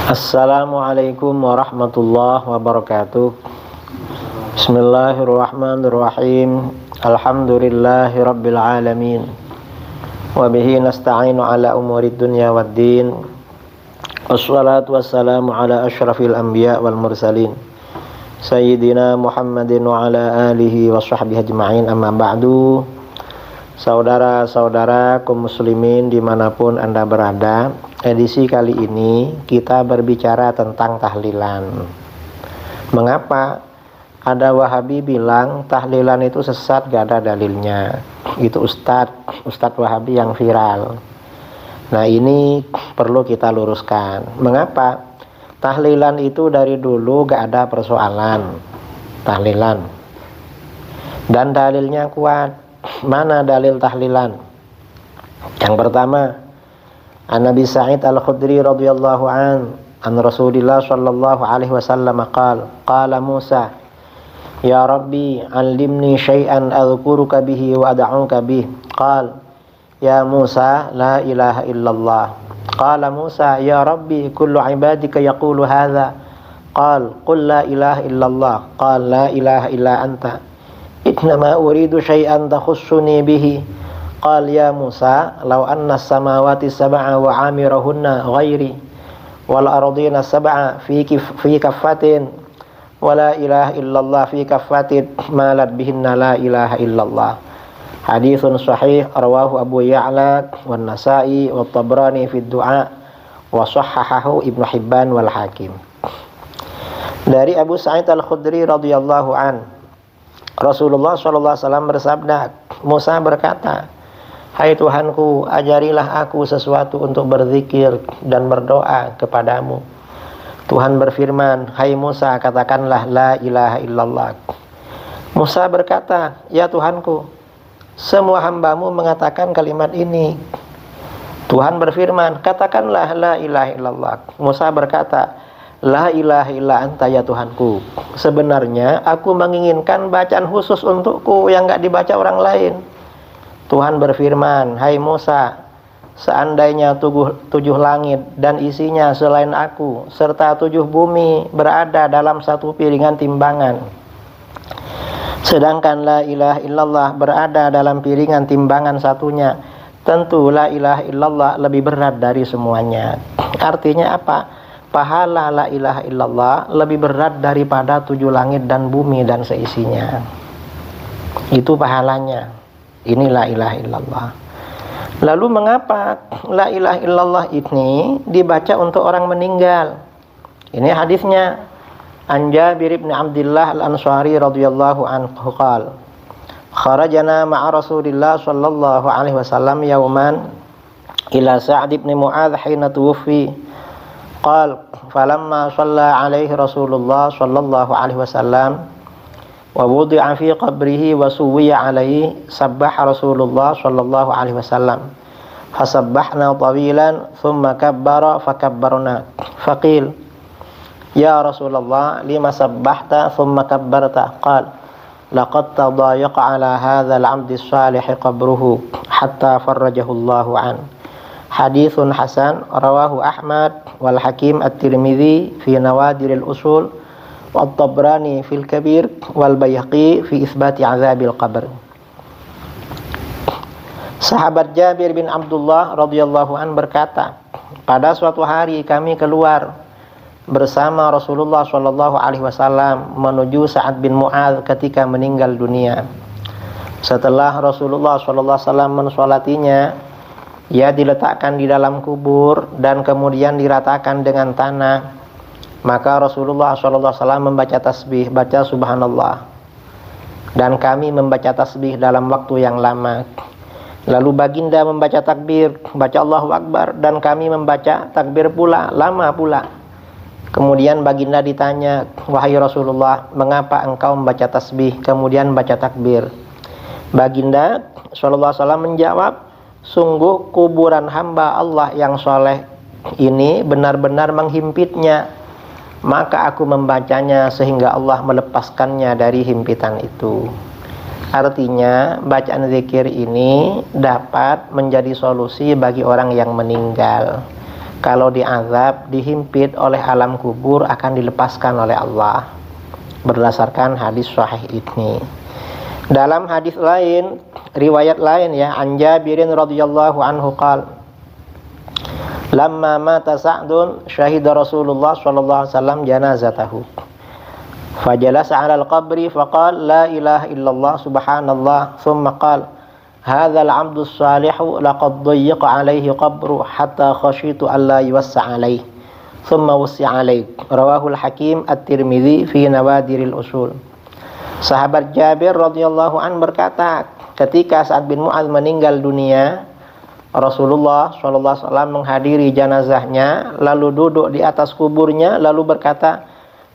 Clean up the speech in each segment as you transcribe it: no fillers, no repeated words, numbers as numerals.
Assalamualaikum warahmatullahi wabarakatuh. Bismillahirrahmanirrahim. Alhamdulillahi rabbil alamin. Wabihi nasta'inu ala umurid dunya waddin. Wassalatu wassalamu ala ashrafil anbiya wal mursalin Sayyidina Muhammadin wa ala alihi wa sahbihi ajma'in, amma ba'du. Saudara-saudara kaum muslimin dimanapun Anda berada, edisi kali ini kita berbicara tentang tahlilan. Mengapa? Ada Wahabi bilang tahlilan itu sesat, gak ada dalilnya. Itu Ustadz Wahabi yang viral. Nah, ini perlu kita luruskan. Mengapa? Tahlilan itu dari dulu gak ada persoalan tahlilan, dan dalilnya kuat. Mana dalil tahlilan? Yang pertama, An Nabi Sa'id Al-Khudri radhiyallahu an Rasulillah sallallahu alaihi wasallam qala Musa, ya Rabbi allimni syai'an adhkuruka bihi wa ad'uka bihi. Qala ya Musa la ilaha illallah. Qala Musa ya Rabbi kullu ibadika yaqulu hadha. Qala qul la ilaha illallah. Qala la ilaha illa anta. Innama uridu syai'an takhussuni bihi. Qal ya Musa law anna as-samawati sab'a wa 'amirahunna ghairi wal ardina sab'a fi kaffatin wa la ilaha illallah fi kaffatin malat bihinna la ilaha illallah. Haditsun sahih rawahu Abu Ya'la wan Nasa'i wa Tabrani fi du'a wa sahhahahu Ibnu Hibban wal Hakim. Dari Abu Sa'id Al-Khudri radhiyallahu an, Rasulullah SAW bersabda, Musa berkata, hai Tuhanku, ajarilah aku sesuatu untuk berzikir dan berdoa kepadamu. Tuhan berfirman, hai Musa, katakanlah la ilaha illallah. Musa berkata, ya Tuhanku, semua hambamu mengatakan kalimat ini. Tuhan berfirman, katakanlah la ilaha illallah. Musa berkata, la ilaha illa anta ya Tuhanku. Sebenarnya aku menginginkan bacaan khusus untukku yang gak dibaca orang lain. Tuhan berfirman, hai Musa, seandainya tujuh langit dan isinya selain aku, serta 7 bumi berada dalam satu piringan timbangan, sedangkan la ilaha illallah berada dalam piringan timbangan satunya, tentu la ilaha illallah lebih berat dari semuanya. Artinya apa? Pahala la ilaha illallah lebih berat daripada 7 langit dan bumi dan seisinya. Itu pahalanya. Ini la ilaha illallah. Lalu mengapa la ilaha illallah ini dibaca untuk orang meninggal? Ini hadisnya. An Jabir bin Abdullah Al-Ansari radhiyallahu anhu qala, kharajana ma'a Rasulillah sallallahu alaihi wasallam yauman ila Sa'd bin Mu'adz hina tuwfi. Qal falamma shalla alaihi Rasulullah sallallahu alaihi wasallam wa wudi'a fi qabrihi wa suwiya alaihi sabbaha Rasulullah sallallahu alaihi wasallam fasabbahna tawilan thumma kabbara fakabbarna faqil ya Rasulullah lima sabbahta thumma kabbarta. Qal laqad tadayaqa ala hadha al-'abdi as-salih qabruhu hatta farrajahu Allahu an. Haditsun hasan rawahu Ahmad wal Hakim at-Tirmidzi fi Nawadiril Usul wa Tabrani fil Kabir wal Baihaqi fi Itsbati Azabil Qabr. Sahabat Jabir bin Abdullah radhiyallahu an berkata, pada suatu hari kami keluar bersama Rasulullah sallallahu alaihi wasallam menuju Sa'ad bin Mu'adz ketika meninggal dunia. Setelah Rasulullah sallallahu alaihi wasallam mensolatinya, ia diletakkan di dalam kubur dan kemudian diratakan dengan tanah. Maka Rasulullah SAW membaca tasbih, baca subhanallah, dan kami membaca tasbih dalam waktu yang lama. Lalu baginda membaca takbir, baca Allahu Akbar, dan kami membaca takbir pula, lama pula. Kemudian baginda ditanya, wahai Rasulullah, mengapa engkau membaca tasbih kemudian membaca takbir? Baginda SAW menjawab, sungguh kuburan hamba Allah yang soleh ini benar-benar menghimpitnya, maka aku membacanya sehingga Allah melepaskannya dari himpitan itu. Artinya bacaan zikir ini dapat menjadi solusi bagi orang yang meninggal. kalau diazab, dihimpit oleh alam kubur akan dilepaskan oleh Allah, berdasarkan hadis sahih ini. Dalam hadis lain, riwayat lain ya, an Jabirin radhiyallahu anhu qala lamma mata Sa'dun syahida Rasulullah sallallahu alaihi wasallam janazatahu fajalasa 'ala al-qabri faqala la ilaha illallah subhanallah thumma qala hadzal 'abdus salihu laqad dayyaqa 'alaihi qabru hatta khashitu alla yuwassa' 'alaihi thumma wussi'a 'alaihi rawahul Hakim at-Tirmidzi fi Nawadiril Usul. Sahabat Jabir radhiyallahu an berkata, ketika Sa'ad bin Mu'adz meninggal dunia, Rasulullah sallallahu alaihi wasallam menghadiri jenazahnya, lalu duduk di atas kuburnya, lalu berkata,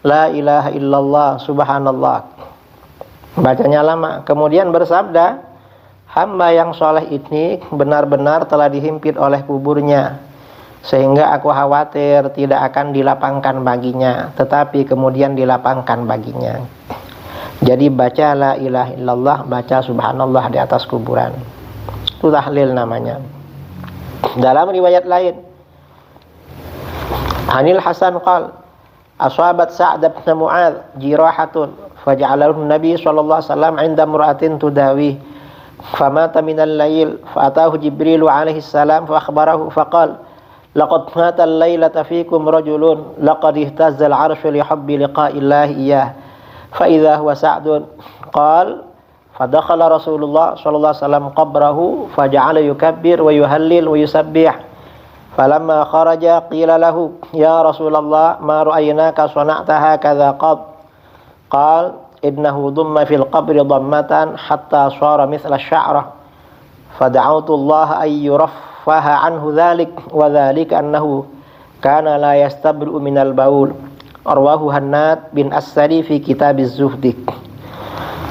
la ilaha illallah subhanallah. Bacanya lama, kemudian bersabda, hamba yang soleh ini benar-benar telah dihimpit oleh kuburnya, sehingga aku khawatir tidak akan dilapangkan baginya, tetapi kemudian dilapangkan baginya. Jadi baca la ilaha illallah, baca subhanallah di atas kuburan. Itu tahlil namanya. Dalam riwayat lain, Anil Hasan qala asabat Sa'd bin Mu'adz jirahatun faja'alahu Nabi sallallahu alaihi wasallam 'inda imra'atin tudawi famata minal lail fa'atahu Jibril alaihi salam fa akhbarahu faqala laqad mata al-lailata fikum rajulun laqad ihtazza al-'arsyu li hubbi liqa'illahi iyyah fa idza huwa Sa'dun qala fadakhala Rasulullah sallallahu alaihi wasallam qabrahu faja'ala yukabbir wa yuhallil wa yusabbih falamma kharaja qila lahu ya Rasulullah ma ra'aynaka sana'ta hakadha qad qala innahu dhamma fil qabri dhammatan hatta shara mithla asy-sya'rah fada'awtu Allah ay yuraffaha anhu dhalik wa dhalika annahu kana la yastabri'u minal baul. Arwahu Hannad bin As-Sari fi Kitabiz Zuhdi.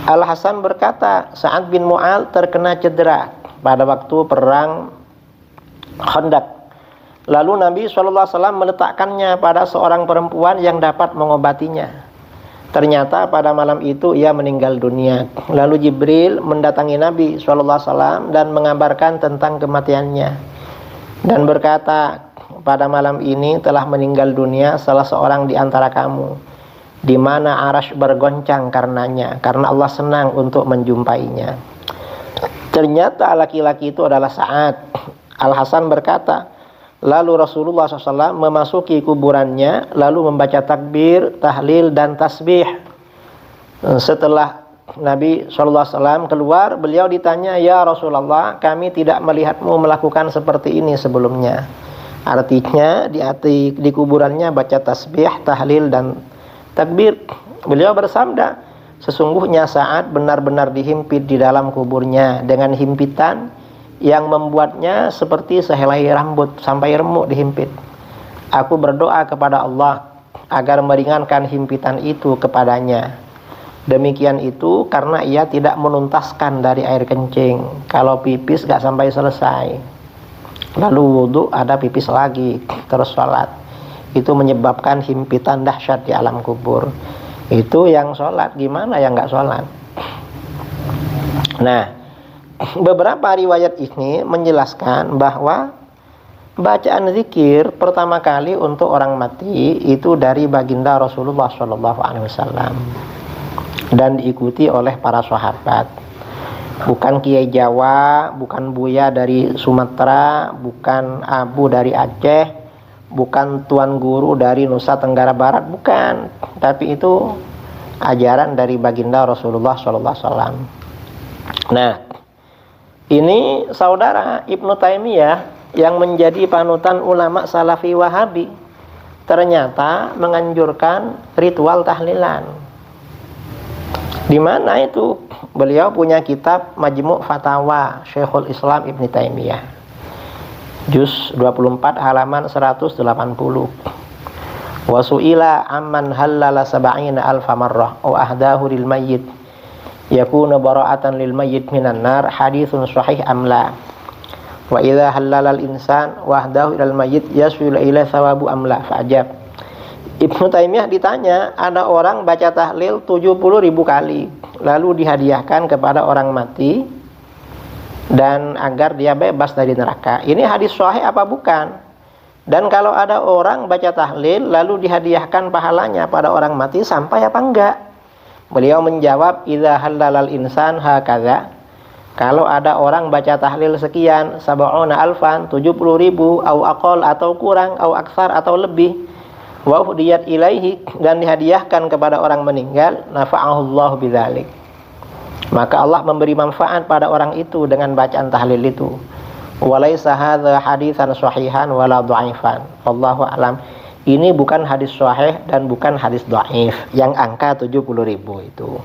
Al-Hasan berkata, Sa'ad bin Mu'adz terkena cedera pada waktu perang Khandaq. Lalu Nabi SAW meletakkannya pada seorang perempuan yang dapat mengobatinya. Ternyata pada malam itu ia meninggal dunia. Lalu Jibril mendatangi Nabi SAW dan mengabarkan tentang kematiannya dan berkata, pada malam ini telah meninggal dunia salah seorang di antara kamu, di mana arasy bergoncang karenanya, karena Allah senang untuk menjumpainya. Ternyata laki-laki itu adalah Sa'ad. Al-Hasan berkata, lalu Rasulullah SAW memasuki kuburannya, lalu membaca takbir, tahlil, dan tasbih. Setelah Nabi SAW keluar, beliau ditanya, ya Rasulullah, kami tidak melihatmu melakukan seperti ini sebelumnya. Artinya di kuburannya baca tasbih, tahlil, dan takbir. Beliau bersabda, sesungguhnya Sa'ad benar-benar dihimpit di dalam kuburnya dengan himpitan yang membuatnya seperti sehelai rambut sampai remuk dihimpit. Aku berdoa kepada Allah agar meringankan himpitan itu kepadanya. Demikian itu karena ia tidak menuntaskan dari air kencing. Kalau pipis gak sampai selesai, lalu wudhu ada pipis lagi, terus sholat. Itu menyebabkan himpitan dahsyat di alam kubur. Itu yang sholat, gimana yang gak sholat? Nah, beberapa riwayat ini menjelaskan bahwa bacaan zikir pertama kali untuk orang mati itu dari baginda Rasulullah SAW dan diikuti oleh para sahabat. Bukan Kiai Jawa, bukan Buya dari Sumatera, bukan Abu dari Aceh, bukan Tuan Guru dari Nusa Tenggara Barat, bukan. Tapi itu ajaran dari baginda Rasulullah SAW. Nah, ini saudara Ibnu Taimiyah yang menjadi panutan ulama Salafi Wahabi ternyata menganjurkan ritual tahlilan. Di mana itu? Beliau punya kitab Majmu' Fatawa Syekhul Islam Ibnu Taimiyah, juz 24 halaman 180. Wa su'ila amman halala sab'ina alfa marrah wa ahdahu lil mayyit yakunu bara'atan lil mayyit minan nar haditsun sahih amla wa idza halala al insan wa ahdahu ilal mayyit yasul ila thawabu amla fa'ajab. Ibnu Taimiyah ditanya, ada orang baca tahlil 70.000 kali lalu dihadiahkan kepada orang mati dan agar dia bebas dari neraka. Ini hadis sahih apa bukan? Dan kalau ada orang baca tahlil lalu dihadiahkan pahalanya pada orang mati, sampai apa enggak? Beliau menjawab, idza halalal insan hakadza. Kalau ada orang baca tahlil sekian, sab'una alfan, 70.000, au aqal atau kurang, au aksar atau lebih, wa uhdiyat ilaihi, dan dihadiahkan kepada orang meninggal, nafa'ahullahu bidzalik. Maka Allah memberi manfaat pada orang itu dengan bacaan tahlil itu. Walaysa hadza haditsan sahihan wala dhaifan. Wallahu a'lam. Ini bukan hadis sahih dan bukan hadis dhaif yang angka 70.000 itu.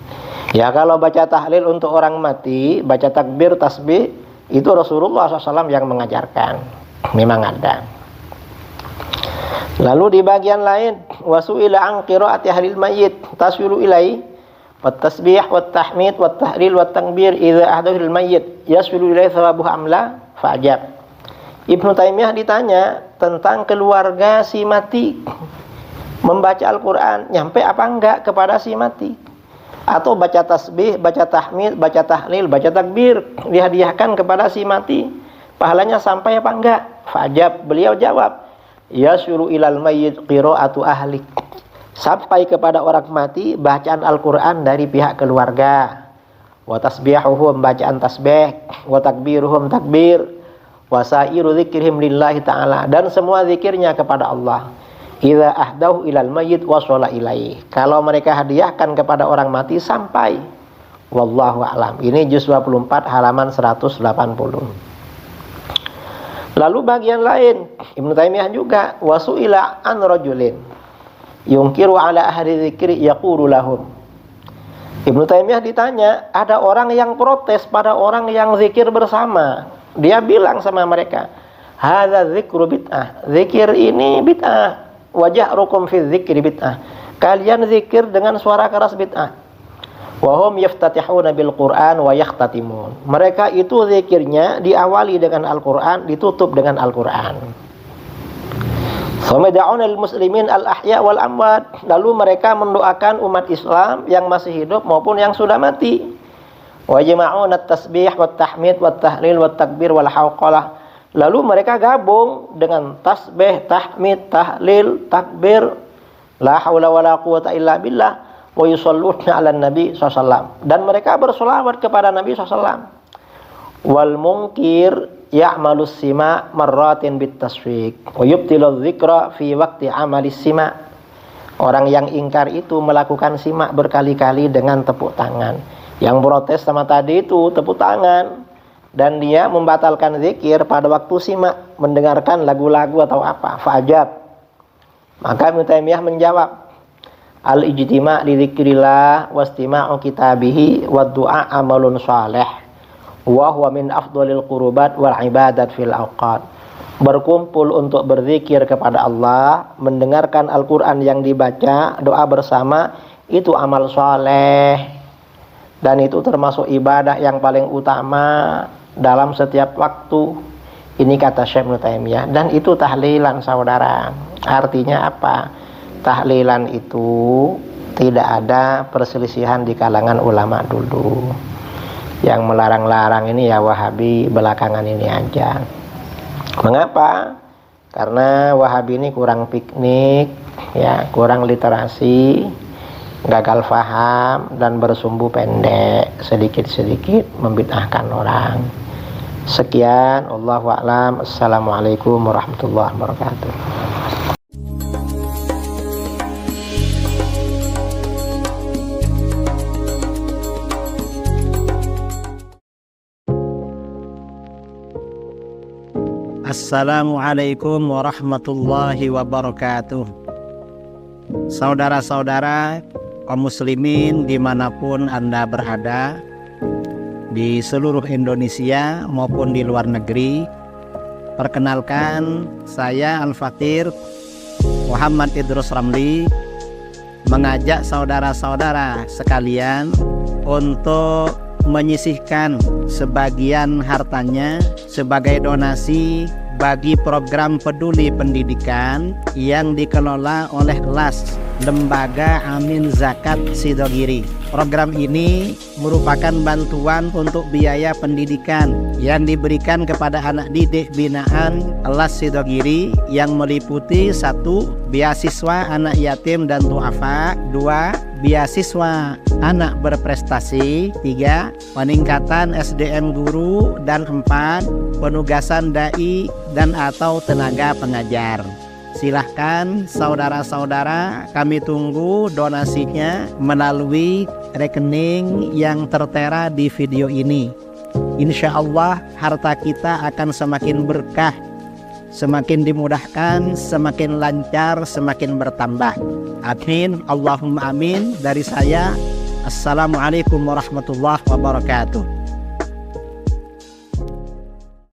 Ya, kalau baca tahlil untuk orang mati, baca takbir, tasbih, itu Rasulullah SAW yang mengajarkan. Memang ada. Lalu di bagian lain, wasu'ila an qiraati ahlil mayyit taswilu ilai wat tasbih wat tahmid wat tahlil wat takbir idza ahdathul mayyit yaswilu ilai thawabuhu amla fa'jab. Ibnu Taimiyah ditanya tentang keluarga si mati membaca Al-Quran, nyampe apa enggak kepada si mati? Atau baca tasbih, baca tahmid, baca tahlil, baca takbir dihadiahkan kepada si mati, pahalanya sampai apa enggak? Fa'jab, beliau jawab, yasuru ilal mayyit qiraatu ahli. Sampai kepada orang mati bacaan Al-Quran dari pihak keluarga. Wa tasbihuhum, bacaan tasbih, wa takbiruhum, takbir, wa sairu dzikrihim lillahi ta'ala, dan semua zikirnya kepada Allah. Idza ahdahu ilal mayyit wa shalla ilaihi. Kalau mereka hadiahkan kepada orang mati sampai. Wallahu a'lam. Ini juz 24 halaman 180. Lalu bagian lain, Ibnu Taimiyah juga, wasu'ila an rajulin yungkiru ala ahli dzikri yaqulu lahum. Ibnu Taimiyah ditanya, ada orang yang protes pada orang yang zikir bersama. Dia bilang sama mereka, hadza dzikru bid'ah. Zikir ini bid'ah. Wajah rukum fi dzikri bid'ah. Kalian zikir dengan suara keras bid'ah. Wa hum yaftatihuna bil Qur'an wa yakhtatimun. Mereka itu zikirnya diawali dengan Al-Qur'an, ditutup dengan Al-Qur'an. Famada'una lil muslimin al-ahya wal amwat. Lalu mereka mendoakan umat Islam yang masih hidup maupun yang sudah mati. Wa jama'una at-tasbih wat tahmid wat tahlil wat takbir wal hauqalah. Lalu mereka gabung dengan tasbih, tahmid, tahlil, takbir, la haula wala quwata illa billah, wa yusalluna 'alan nabi sallallahu. Dan mereka bersolawat kepada Nabi sallallahu. Wal munkir ya'malus sima marratin bit tasfiq wa yubtilu dzikra fi waqti amalis sima. Orang yang ingkar itu melakukan simak berkali-kali dengan tepuk tangan. Yang protes sama tadi itu tepuk tangan, dan dia membatalkan zikir pada waktu simak, mendengarkan lagu-lagu atau apa, fa'ajab. Maka Ibnu Taimiyah menjawab, al-ijtima' li dzikrillah wastima'u kitabihi wa du'a amalun shalih wa huwa min afdhalil qurubat wal ibadat fil awqat. Berkumpul untuk berzikir kepada Allah, mendengarkan Al-Quran yang dibaca, doa bersama, itu amal shalih, dan itu termasuk ibadah yang paling utama dalam setiap waktu. Ini kata Syekh Ibnu Taimiyah. Dan itu tahlilan, saudara. Artinya apa? Tahlilan itu tidak ada perselisihan di kalangan ulama dulu. Yang melarang-larang ini ya Wahabi belakangan ini aja. Mengapa? Karena Wahabi ini kurang piknik, ya, kurang literasi, gagal faham, dan bersumbu pendek, sedikit-sedikit membid'ahkan orang. Sekian, Allahu a'lam. Assalamualaikum warahmatullahi wabarakatuh. Assalamualaikum warahmatullahi wabarakatuh. Saudara-saudara kaum muslimin dimanapun Anda berada, di seluruh Indonesia maupun di luar negeri, perkenalkan, saya Al-Fakir Muhammad Idrus Ramli mengajak saudara-saudara sekalian untuk menyisihkan sebagian hartanya sebagai donasi bagi program peduli pendidikan yang dikelola oleh LAS, Lembaga Amin Zakat Sidogiri. Program ini merupakan bantuan untuk biaya pendidikan yang diberikan kepada anak didik binaan Kelas Sidogiri yang meliputi 1. Beasiswa anak yatim dan duafa, 2. Beasiswa anak berprestasi, 3. Peningkatan SDM guru, dan 4. Penugasan dai dan atau tenaga pengajar. Silahkan saudara-saudara, kami tunggu donasinya melalui rekening yang tertera di video ini. Insya Allah harta kita akan semakin berkah, semakin dimudahkan, semakin lancar, semakin bertambah. Amin, Allahumma amin. Dari saya, Assalamualaikum warahmatullahi wabarakatuh.